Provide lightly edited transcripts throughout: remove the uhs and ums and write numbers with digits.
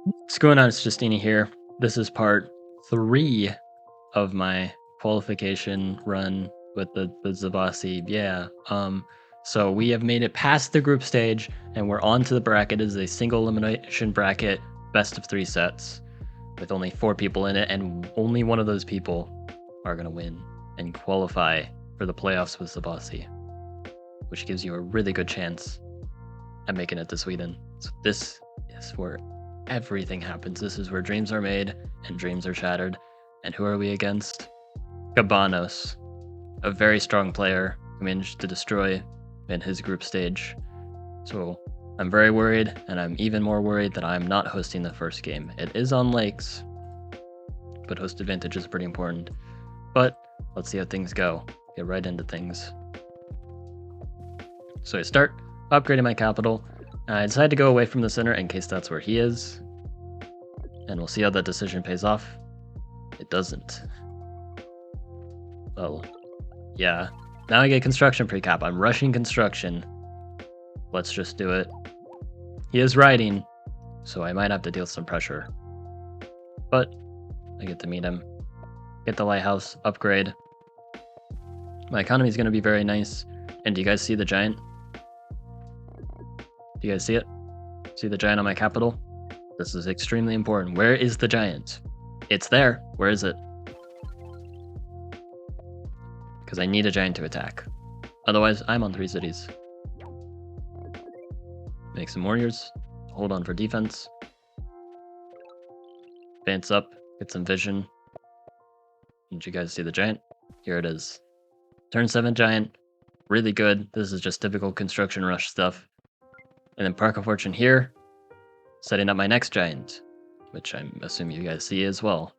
What's going on? It's Justeeni here. This is part 3 of my qualification run with the Zebasi. Yeah. So we have made it past the group stage and we're on to the bracket. It is a single elimination bracket, best of 3 sets, with only 4 people in it, and only one of those people are gonna win and qualify for the playoffs with Zebasi, which gives you a really good chance at making it to Sweden. So this is where everything happens. This is where dreams are made and dreams are shattered. And who are we against? Cabanos, a very strong player who managed to destroy in his group stage. So I'm very worried, and I'm even more worried that I'm not hosting the first game. It is on lakes, but host advantage is pretty important. But let's see how things go. Get right into things. So I start upgrading my capital. I decided to go away from the center in case that's where he is. And we'll see how that decision pays off. It doesn't. Well, yeah. Now I get construction pre-cap. I'm rushing construction. Let's just do it. He is riding, so I might have to deal some pressure. But I get to meet him. Get the lighthouse, upgrade. My economy is going to be very nice. And do you guys see the giant? Do you guys see it? See the giant on my capital? This is extremely important. Where is the giant? It's there. Where is it? Because I need a giant to attack. Otherwise, I'm on 3 cities. Make some warriors. Hold on for defense. Advance up. Get some vision. Did you guys see the giant? Here it is. Turn 7 giant. Really good. This is just typical construction rush stuff. And then Park of Fortune here. Setting up my next giant, which I'm assuming you guys see as well.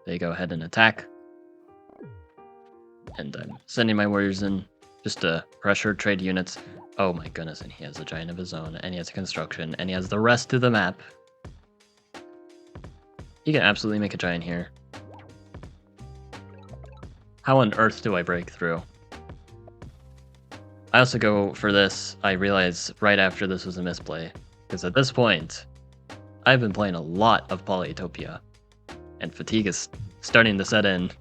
They go ahead and attack. And I'm sending my warriors in just to pressure trade units. Oh my goodness, and he has a giant of his own, and he has a construction, and he has the rest of the map. He can absolutely make a giant here. How on earth do I break through? I also go for this. I realize right after this was a misplay, because at this point, I've been playing a lot of Polytopia, and fatigue is starting to set in.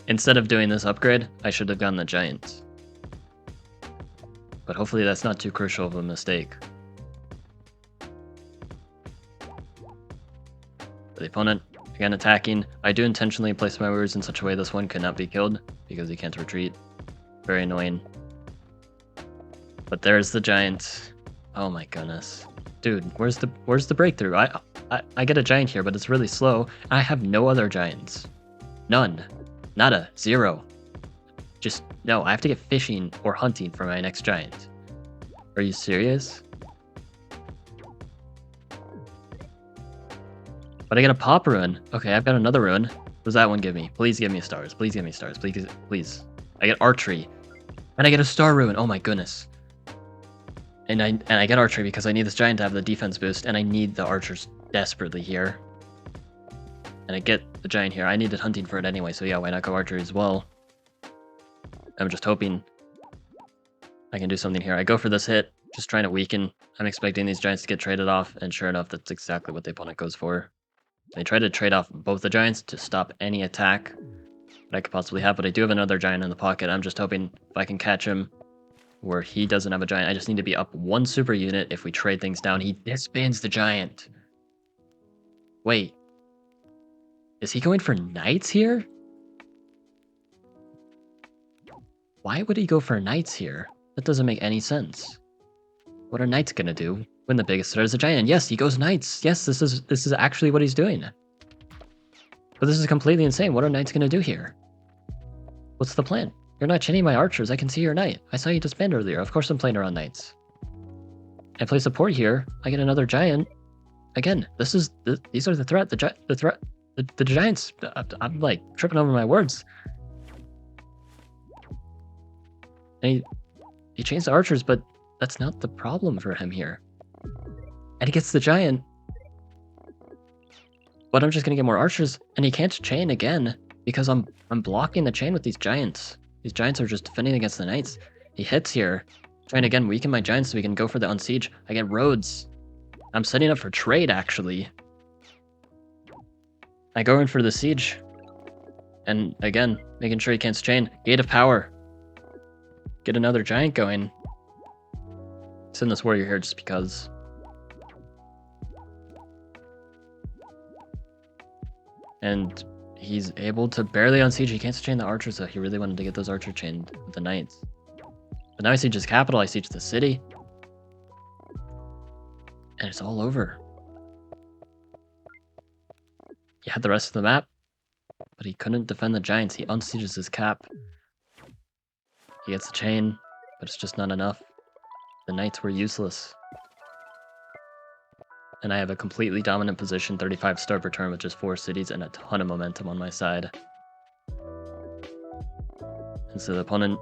Instead of doing this upgrade, I should have gone the giant. But hopefully that's not too crucial of a mistake. The opponent, again attacking. I do intentionally place my warriors in such a way this one cannot be killed, because he can't retreat. Very annoying. But there's the giant. Oh my goodness. Dude, where's the breakthrough? I get a giant here, but it's really slow. I have no other giants. None. Nada. Zero. Just, no, I have to get fishing or hunting for my next giant. Are you serious? But I get a pop ruin. Okay, I've got another ruin. What does that one give me? Please give me stars. Please give me stars. Please, please. I get archery. And I get a star ruin. Oh my goodness. And I get archery because I need this giant to have the defense boost, and I need the archers desperately here. And I get the giant here. I needed hunting for it anyway, so yeah, why not go archery as well? I'm just hoping I can do something here. I go for this hit, just trying to weaken. I'm expecting these giants to get traded off, and sure enough, that's exactly what the opponent goes for. They try to trade off both the giants to stop any attack that I could possibly have, but I do have another giant in the pocket. I'm just hoping if I can catch him where he doesn't have a giant. I just need to be up 1 super unit. If we trade things down, he disbands the giant. Wait. Is he going for knights here? Why would he go for knights here? That doesn't make any sense. What are knights gonna do when the biggest threat is a giant? Yes, he goes knights. Yes, this is actually what he's doing. But this is completely insane. What are knights gonna do here? What's the plan? You're not chaining my archers. I can see your knight. I saw you disband earlier. Of course I'm playing around knights. I play support here. I get another giant. Again, these are the threat. The giants. I'm like tripping over my words. And he changed the archers, but that's not the problem for him here. And he gets the giant. But I'm just gonna get more archers, and he can't chain again because I'm blocking the chain with these giants. These giants are just defending against the knights. He hits here. Trying to again weaken my giants so we can go for the unsiege. I get roads. I'm setting up for trade, actually. I go in for the siege. And again, making sure he can't chain. Gate of power. Get another giant going. Send this warrior here just because. And he's able to barely unsiege. He can't chain the archers, though. He really wanted to get those archer chained with the knights. But now I siege his capital. I siege the city. And it's all over. He had the rest of the map, but he couldn't defend the giants. He unsieges his cap. He gets the chain, but it's just not enough. The knights were useless. And I have a completely dominant position, 35 star per turn with just 4 cities and a ton of momentum on my side. And so the opponent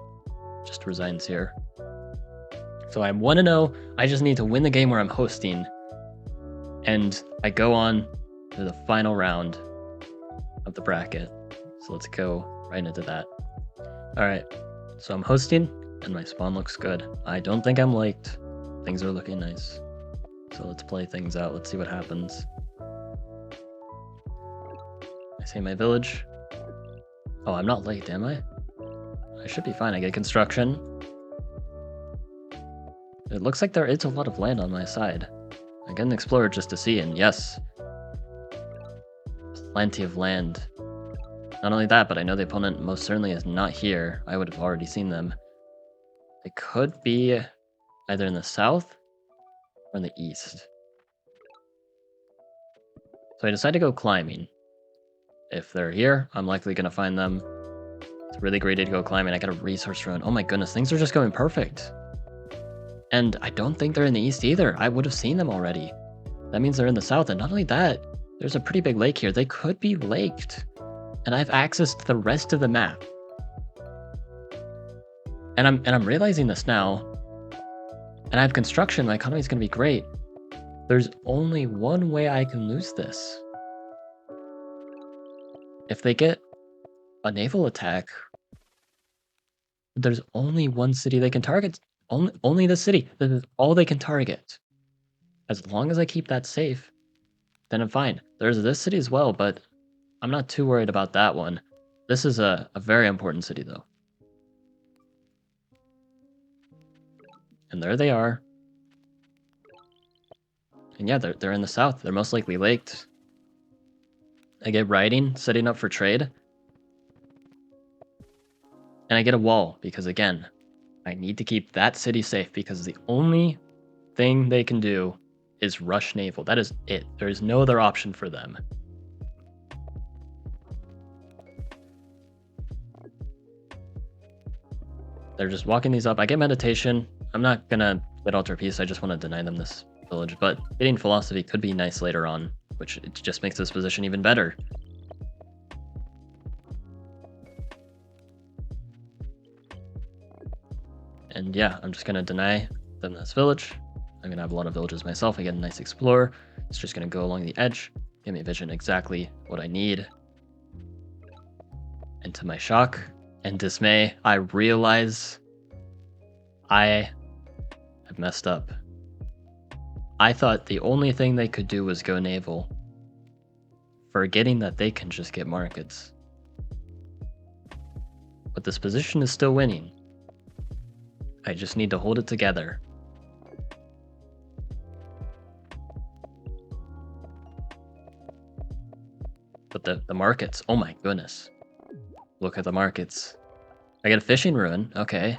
just resigns here. So I'm 1-0. I just need to win the game where I'm hosting. And I go on to the final round of the bracket. So let's go right into that. Alright, so I'm hosting and my spawn looks good. I don't think I'm liked. Things are looking nice. So let's play things out. Let's see what happens. I say my village. Oh, I'm not late, am I? I should be fine. I get construction. It looks like there is a lot of land on my side. I get an explorer just to see, and yes. Plenty of land. Not only that, but I know the opponent most certainly is not here. I would have already seen them. They could be either in the south or in the east. So I decide to go climbing. If they're here, I'm likely going to find them. It's a really great day to go climbing. I got a resource run. Oh my goodness, things are just going perfect. And I don't think they're in the east either. I would have seen them already. That means they're in the south. And not only that, there's a pretty big lake here. They could be laked. And I have access to the rest of the map. And I'm realizing this now. And I have construction. My economy is going to be great. There's only one way I can lose this. If they get a naval attack, there's only one city they can target. Only the city. This is all they can target. As long as I keep that safe, then I'm fine. There's this city as well, but I'm not too worried about that one. This is a very important city, though. And there they are. And yeah, they're in the south. They're most likely laked. I get riding, setting up for trade. And I get a wall, because again, I need to keep that city safe, because the only thing they can do is rush naval. That is it. There is no other option for them. They're just walking these up. I get meditation. I'm not gonna get altar peace. I just want to deny them this village, but getting philosophy could be nice later on, which it just makes this position even better. And yeah, I'm just gonna deny them this village. I'm gonna have a lot of villages myself. I get a nice explorer. It's just gonna go along the edge, give me vision exactly what I need. And to my shock and dismay, I realize I have messed up. I thought the only thing they could do was go naval, forgetting that they can just get markets. But this position is still winning. I just need to hold it together. But the markets, oh my goodness. Look at the markets. I get a fishing ruin, okay.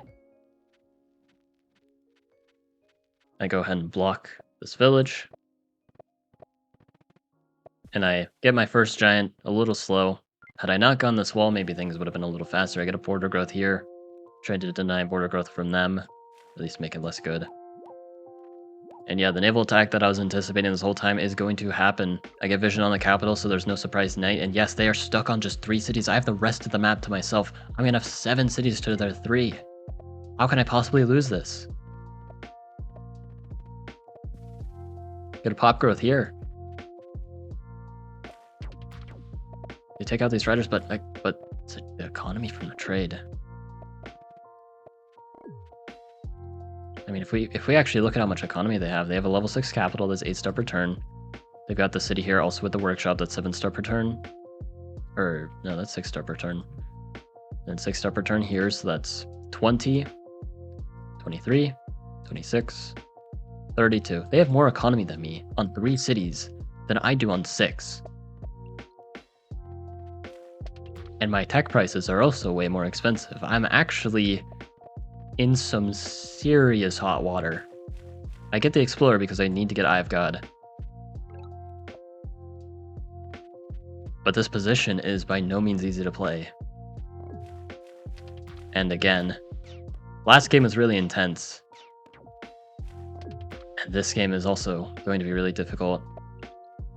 I go ahead and block this village. And I get my first giant a little slow. Had I not gone this wall, maybe things would have been a little faster. I get a border growth here. Tried to deny border growth from them. At least make it less good. And yeah, the naval attack that I was anticipating this whole time is going to happen. I get vision on the capital, so there's no surprise knight. And yes, they are stuck on just 3 cities. I have the rest of the map to myself. I'm going to have 7 cities to their 3. How can I possibly lose this? Get a pop growth here. They take out these riders, but it's the economy from the trade. I mean, if we actually look at how much economy they have a level 6 capital that's 8-star per turn. They've got the city here also with the workshop that's 7-star per turn. Or, no, that's 6-star per turn. And 6-star per turn here, so that's 20, 23, 26, 32. They have more economy than me on 3 cities than I do on 6. And my tech prices are also way more expensive. I'm actually in some serious hot water. I get the Explorer because I need to get Eye of God. But this position is by no means easy to play. And again, last game was really intense. And this game is also going to be really difficult.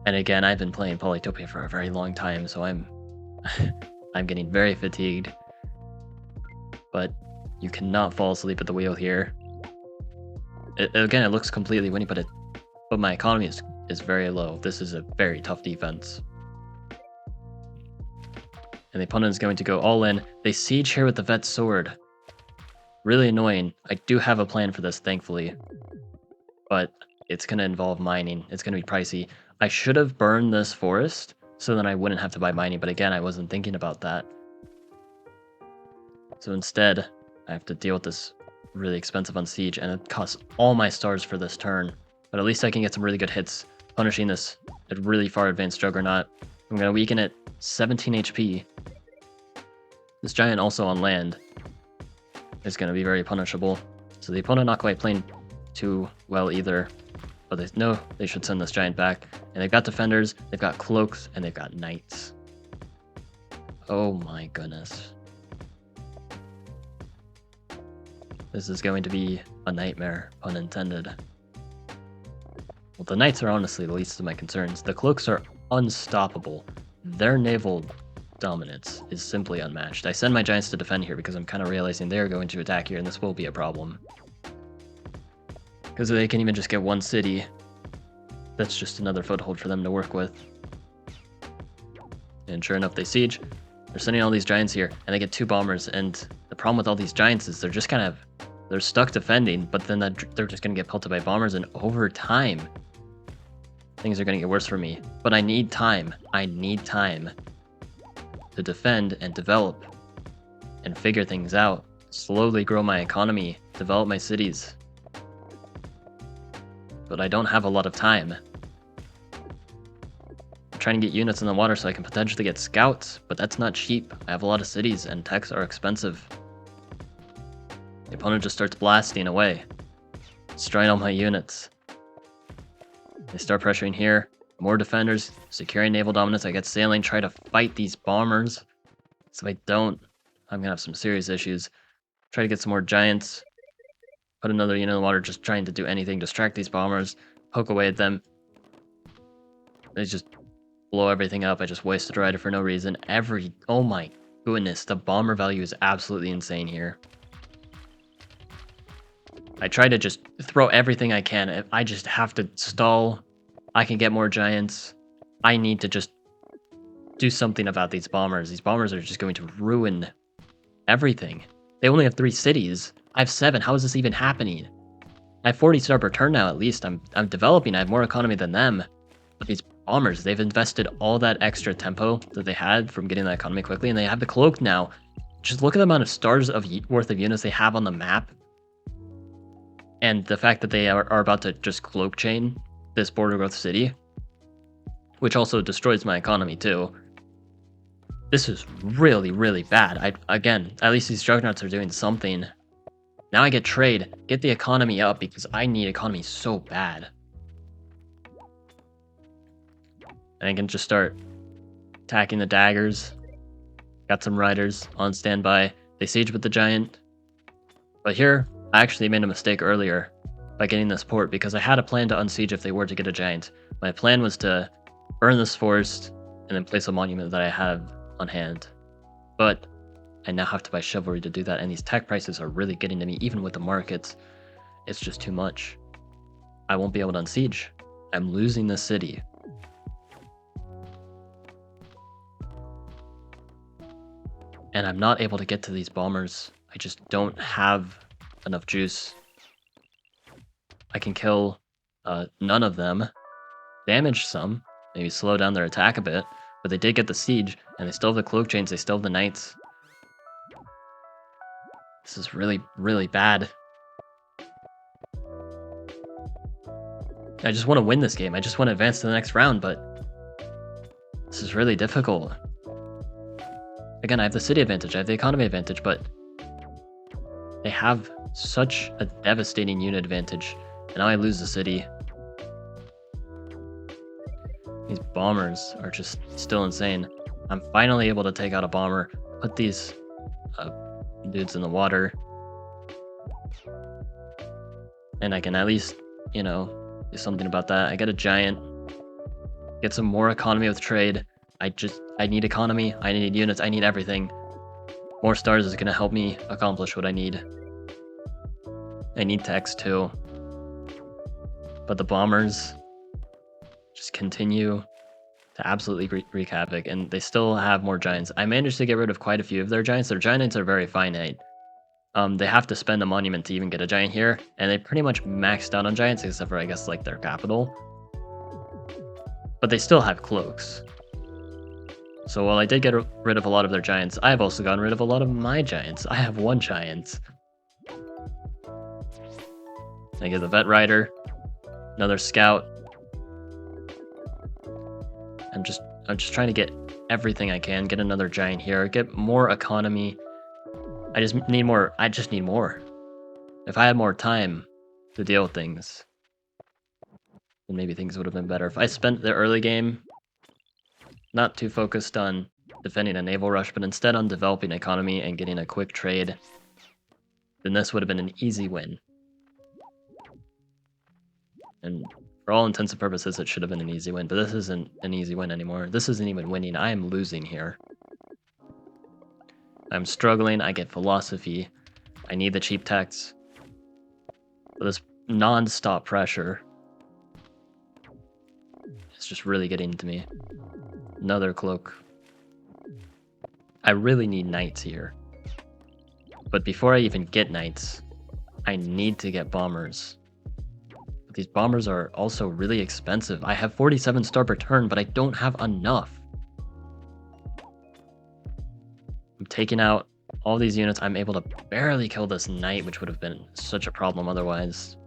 And again, I've been playing Polytopia for a very long time, so I'm I'm getting very fatigued. But you cannot fall asleep at the wheel here. Again, it looks completely winning, but my economy is very low. This is a very tough defense. And the opponent is going to go all in. They siege here with the Vet Sword. Really annoying. I do have a plan for this, thankfully. But it's going to involve mining. It's going to be pricey. I should have burned this forest so then I wouldn't have to buy mining. But again, I wasn't thinking about that. So instead, I have to deal with this really expensive on siege. And it costs all my stars for this turn. But at least I can get some really good hits punishing this really far advanced Juggernaut. I'm going to weaken it 17 HP. This giant also on land is going to be very punishable. So the opponent not quite playing too well either. But they know they should send this giant back. And they've got defenders, they've got cloaks, and they've got knights. Oh my goodness. This is going to be a nightmare, pun intended. Well, the knights are honestly the least of my concerns. The cloaks are unstoppable. Their naval dominance is simply unmatched. I send my giants to defend here because I'm kind of realizing they're going to attack here and this will be a problem. Because they can even just get one city. That's just another foothold for them to work with. And sure enough, they siege. They're sending all these giants here and they get 2 bombers. And the problem with all these giants is they're just kind of, they're stuck defending, but then they're just going to get pelted by bombers, and over time, things are going to get worse for me. But I need time. I need time to defend and develop and figure things out, slowly grow my economy, develop my cities. But I don't have a lot of time. I'm trying to get units in the water so I can potentially get scouts, but that's not cheap. I have a lot of cities and techs are expensive. The opponent just starts blasting away, destroying all my units. They start pressuring here. More defenders, securing naval dominance. I get sailing, try to fight these bombers. So if I don't, I'm gonna have some serious issues. Try to get some more giants. Put another unit in the water, just trying to do anything, distract these bombers, poke away at them. They just blow everything up. I just wasted a rider for no reason. Oh my goodness, the bomber value is absolutely insane here. I try to just throw everything I can. I just have to stall. I can get more giants. I need to just do something about these bombers. These bombers are just going to ruin everything. They only have 3 cities. I have 7. How is this even happening? I have 40 star per turn now at least. I'm developing. I have more economy than them. But these bombers, they've invested all that extra tempo that they had from getting that economy quickly, and they have the cloak now. Just look at the amount of stars worth of units they have on the map. And the fact that they are about to just cloak chain this border growth city, which also destroys my economy too. This is really, really bad. Again, at least these juggernauts are doing something. Now I get trade, get the economy up because I need economy so bad. And I can just start attacking the daggers. Got some riders on standby. They siege with the giant. But here, I actually made a mistake earlier by getting this port because I had a plan to unsiege if they were to get a giant. My plan was to burn this forest and then place a monument that I have on hand. But I now have to buy chivalry to do that, and these tech prices are really getting to me even with the markets. It's just too much. I won't be able to unsiege. I'm losing the city. And I'm not able to get to these bombers. I just don't have enough juice I can kill none of them, damage some, maybe slow down their attack a bit, but they did get the siege, and they still have the cloak chains, they still have the knights. This is really, really bad. I just want to win this game. I just want to advance to the next round, but this is really difficult. Again, I have the city advantage, I have the economy advantage, but they have such a devastating unit advantage, and now I lose the city. These bombers are just still insane. I'm finally able to take out a bomber, put these dudes in the water, and I can at least, you know, do something about that. I get a giant, get some more economy with trade. I need economy, I need units, I need everything. More stars is going to help me accomplish what I need. I need text too. But the bombers just continue to absolutely wreak havoc, and they still have more giants. I managed to get rid of quite a few of their giants. Their giants are very finite. They have to spend a monument to even get a giant here, and they pretty much maxed out on giants, except for, I guess, like their capital. But they still have cloaks. So while I did get rid of a lot of their giants, I have also gotten rid of a lot of my giants. I have one giant. I get the vet rider, another scout. I'm just trying to get everything I can, get another giant here, get more economy. I just need more. If I had more time to deal with things, then maybe things would have been better. If I spent the early game not too focused on defending a naval rush, but instead on developing economy and getting a quick trade, then this would have been an easy win. And for all intents and purposes, it should have been an easy win, but this isn't an easy win anymore. This isn't even winning. I am losing here. I'm struggling. I get philosophy. I need the cheap texts. But this non-stop pressure is just really getting to me. Another cloak. I really need knights here. But before I even get knights, I need to get bombers. But these bombers are also really expensive. I have 47 star per turn, but I don't have enough. I'm taking out all these units. I'm able to barely kill this knight, which would have been such a problem otherwise.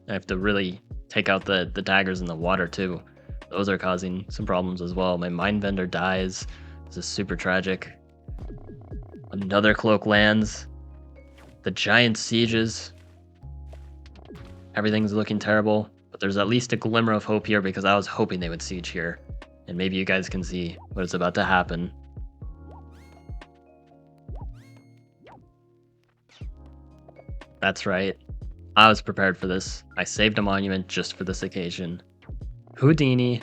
I have to really take out the daggers in the water too. Those are causing some problems as well. My mine vendor dies. This is super tragic. Another cloak lands. The giant sieges. Everything's looking terrible, but there's at least a glimmer of hope here because I was hoping they would siege here. And maybe you guys can see what is about to happen. That's right. I was prepared for this. I saved a monument just for this occasion. Justeeni.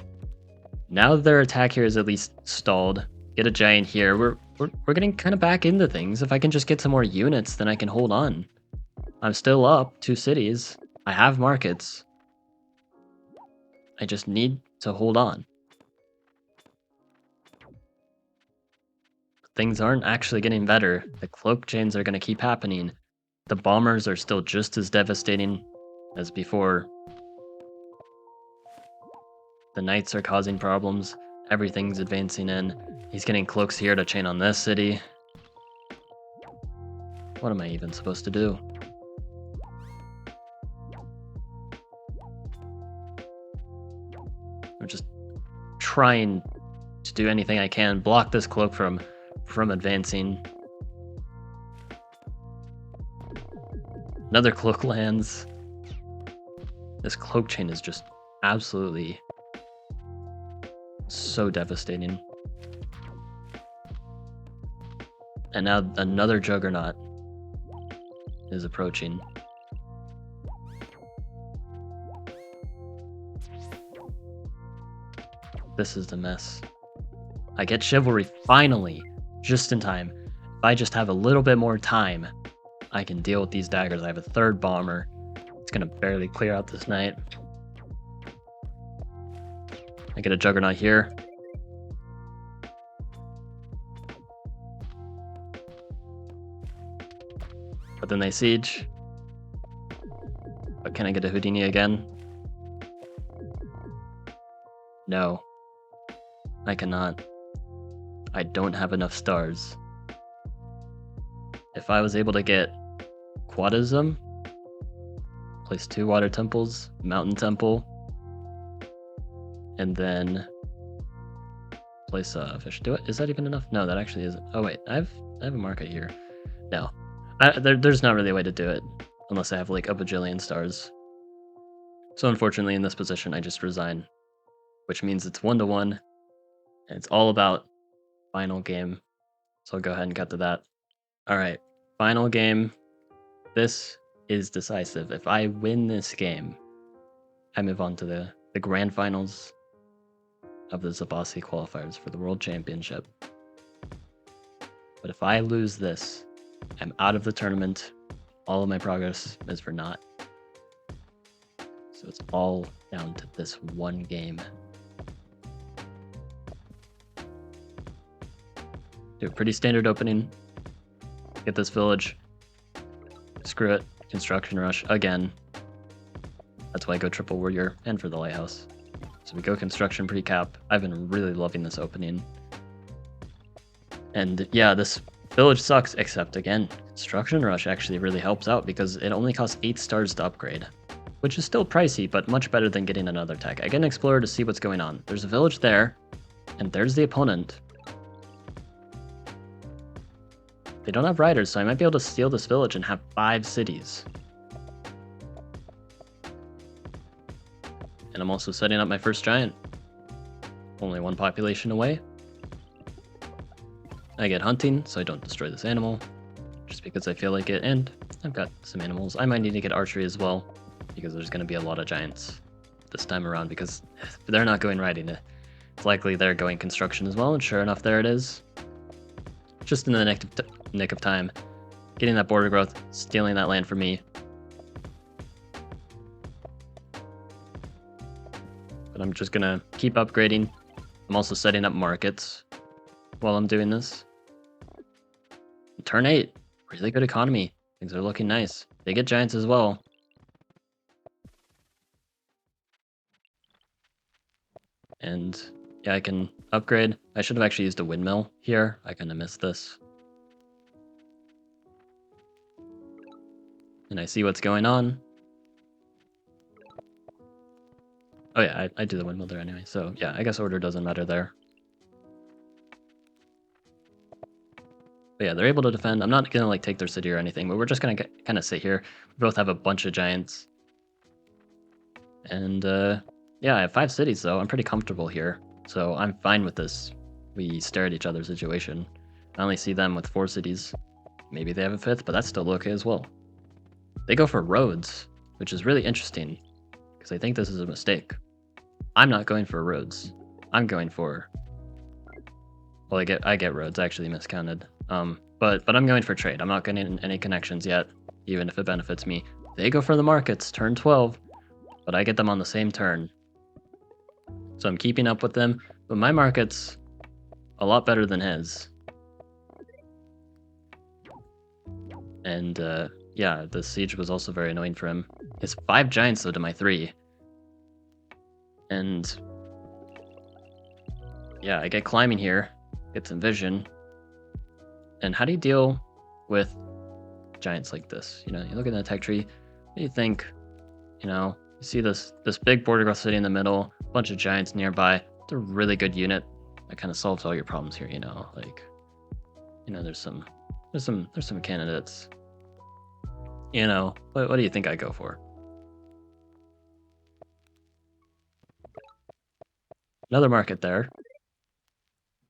Now that their attack here is at least stalled, get a giant here. We're getting kind of back into things. If I can just get some more units, then I can hold on. I'm still up 2 cities. I have markets. I just need to hold on. Things aren't actually getting better. The cloak chains are going to keep happening. The bombers are still just as devastating as before. The knights are causing problems. Everything's advancing in. He's getting cloaks here to chain on this city. What am I even supposed to do? I'm just trying to do anything I can. Block this cloak from advancing. Another cloak lands. This cloak chain is just absolutely so devastating. And now another juggernaut is approaching. This is the mess. I get chivalry finally, just in time. If I just have a little bit more time, I can deal with these daggers. I have a 3rd bomber. It's gonna barely clear out this night. I get a juggernaut here. But then they siege. But Can I get a Justeeni again? No. I cannot. I don't have enough stars. If I was able to get Quadism, place 2 water temples, mountain temple, and then place a fish. Is that even enough? No, that actually isn't. Oh wait, I have a market here. No, there's not really a way to do it unless I have like a bajillion stars. So unfortunately, in this position, I just resign, which means it's 1-1, and it's all about final game. So I'll go ahead and cut to that. All right, final game. This is decisive. If I win this game, I move on to the grand finals of the Zebasi qualifiers for the World Championship. But if I lose this, I'm out of the tournament. All of my progress is for naught. So it's all down to this one game. Do a pretty standard opening. Get this village. Screw it. Construction rush again. That's why I go triple warrior and for the lighthouse. So we go construction pre-cap. I've been really loving this opening. And yeah, this village sucks, except again, construction rush actually really helps out because it only costs 8 stars to upgrade, which is still pricey, but much better than getting another tech. I get an explorer to see what's going on. There's a village there, and there's the opponent. They don't have riders, so I might be able to steal this village and have 5 cities. And I'm also setting up my first giant. Only 1 population away. I get hunting, so I don't destroy this animal, just because I feel like it, and I've got some animals. I might need to get archery as well, because there's going to be a lot of giants this time around, because they're not going riding. It's likely they're going construction as well, and sure enough, there it is. Just in the nick of time. Getting that border growth, stealing that land from me. But I'm just gonna keep upgrading. I'm also setting up markets while I'm doing this. Turn 8, really good economy. Things are looking nice. They get giants as well. And yeah, I can upgrade. I should have actually used a windmill here. I kind of missed this. And I see what's going on. Oh yeah, I do the windmill there anyway. So yeah, I guess order doesn't matter there. But yeah, they're able to defend. I'm not gonna like take their city or anything, but we're just gonna kind of sit here. We both have a bunch of giants. And yeah, I have 5 cities though. I'm pretty comfortable here. So I'm fine with this. We stare at each other's situation. I only see them with 4 cities. Maybe they have a 5th, but that's still okay as well. They go for roads, which is really interesting, because I think this is a mistake. I'm not going for roads. I'm going for... Well, I get roads, I actually miscounted. But I'm going for trade. I'm not getting any connections yet, even if it benefits me. They go for the markets, turn 12, but I get them on the same turn. So I'm keeping up with them, but my market's a lot better than his. And yeah, the siege was also very annoying for him. He has 5 giants though to my 3. And yeah, I get climbing here, get some vision. And how do you deal with giants like this? You know, you look at the tech tree, what do you think? You know, you see this big border growth city in the middle, a bunch of giants nearby. It's a really good unit that kind of solves all your problems here, you know, like, you know, there's some candidates. You know, what do you think I go for? Another market there.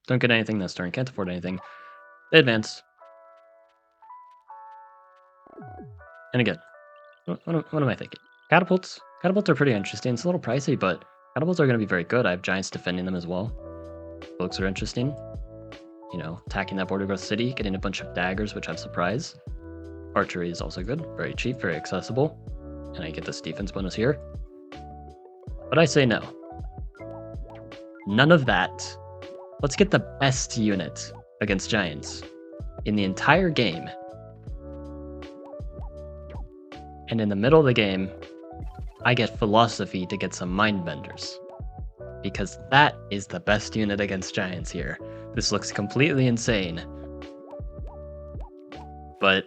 Don't get anything this turn, can't afford anything. They advance. And again, what am I thinking? Catapults? Catapults are pretty interesting. It's a little pricey, but catapults are going to be very good. I have giants defending them as well. Cloaks are interesting. You know, attacking that border growth city, getting a bunch of daggers, which have surprise. Archery is also good. Very cheap, very accessible. And I get this defense bonus here. But I say no. None of that. Let's get the best unit against giants in the entire game. And in the middle of the game, I get philosophy to get some mind benders. Because that is the best unit against giants here. This looks completely insane. But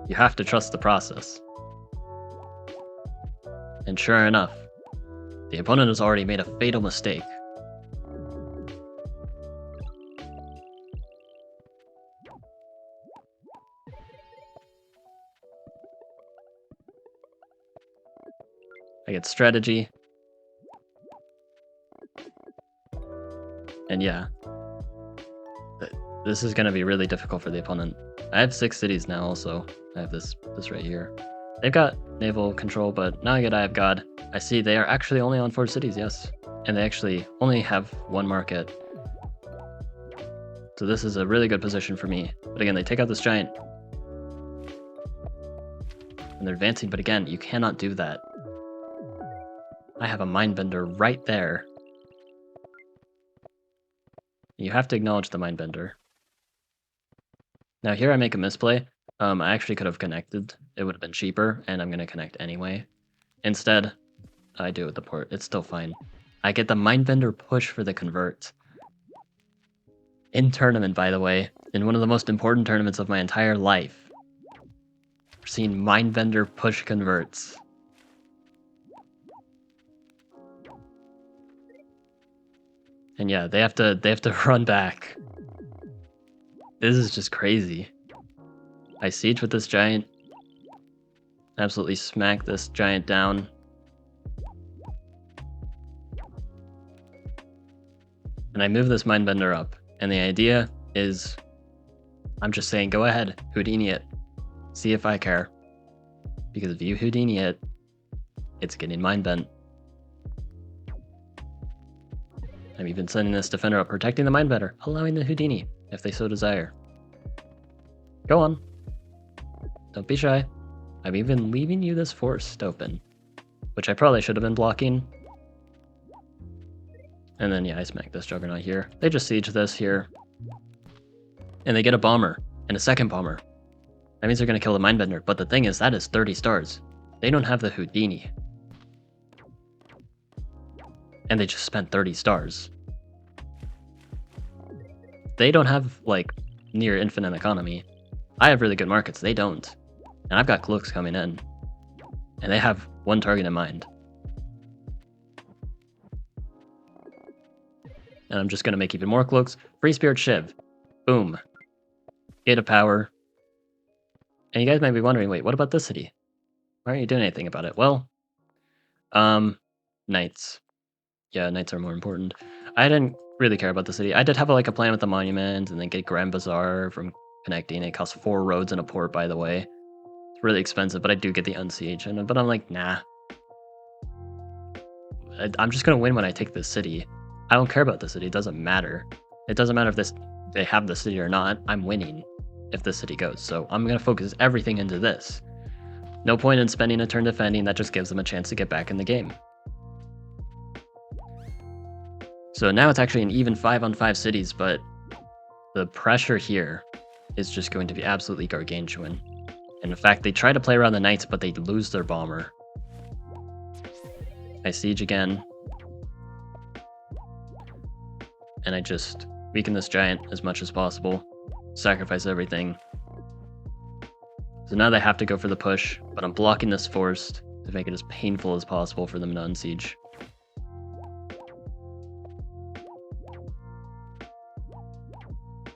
you have to trust the process. And sure enough, the opponent has already made a fatal mistake. I get strategy. And yeah, this is going to be really difficult for the opponent. I have 6 cities now also. I have this right here. They've got naval control, but now I have God. I see they are actually only on 4 cities, yes. And they actually only have 1 market. So this is a really good position for me. But again, they take out this giant. And they're advancing, but again, you cannot do that. I have a mindbender right there. You have to acknowledge the mindbender. Now here I make a misplay. I actually could have connected. It would have been cheaper, and I'm going to connect anyway. Instead, I do it with the port. It's still fine. I get the mindbender push for the convert. In tournament, by the way, in one of the most important tournaments of my entire life, we're seeing mindbender push converts. And yeah, they have to run back. This is just crazy. I siege with this giant. Absolutely smack this giant down. And I move this mindbender up. And the idea is, I'm just saying, go ahead, Houdini it. See if I care. Because if you Houdini it, it's getting mindbent. I'm even sending this defender up, protecting the mindbender, allowing the Houdini, if they so desire. Go on. Don't be shy. I'm even leaving you this forest open, which I probably should have been blocking. And then, yeah, I smack this juggernaut here. They just siege this here. And they get a bomber, and a second bomber. That means they're going to kill the mindbender, but the thing is, that is 30 stars. They don't have the Houdini. And they just spent 30 stars. They don't have, like, near infinite economy. I have really good markets, they don't. And I've got cloaks coming in. And they have one target in mind. And I'm just going to make even more cloaks. Free Spirit Shiv. Boom. Gate of Power. And you guys might be wondering, wait, what about this city? Why aren't you doing anything about it? Well, knights. Yeah, knights are more important. I didn't really care about the city. I did have a plan with the monument and then get Grand Bazaar from connecting. It costs 4 roads and a port, by the way. It's really expensive, but I do get the unsiege. But I'm like, nah. I'm just going to win when I take this city. I don't care about the city. It doesn't matter. It doesn't matter if they have the city or not. I'm winning if this city goes. So I'm going to focus everything into this. No point in spending a turn defending. That just gives them a chance to get back in the game. So now it's actually an even 5-on-5 cities, but the pressure here is just going to be absolutely gargantuan. And in fact, they try to play around the knights, but they lose their bomber. I siege again. And I just weaken this giant as much as possible. Sacrifice everything. So now they have to go for the push, but I'm blocking this forest to make it as painful as possible for them to unsiege.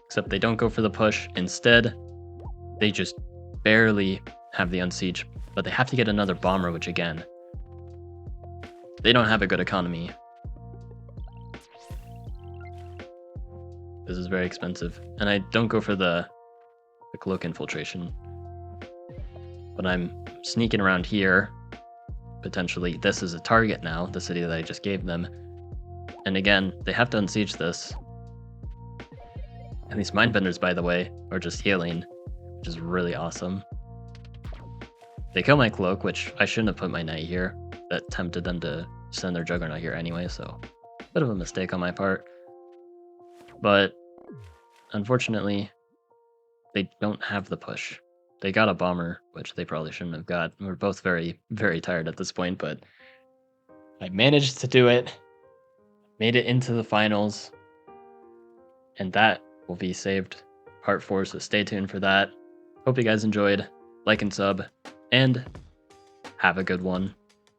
Except they don't go for the push. Instead, they just barely have the unsiege, but they have to get another bomber, which again, they don't have a good economy. This is very expensive. And I don't go for the cloak infiltration. But I'm sneaking around here. Potentially, this is a target now, the city that I just gave them. And again, they have to unsiege this. And these mindbenders, by the way, are just healing, which is really awesome. They kill my cloak, which I shouldn't have put my knight here. That tempted them to send their juggernaut here anyway, so a bit of a mistake on my part. But unfortunately, they don't have the push. They got a bomber, which they probably shouldn't have got. We're both very, very tired at this point, but I managed to do it. Made it into the finals. And that will be saved part 4, so stay tuned for that. Hope you guys enjoyed. Like and sub, and have a good one.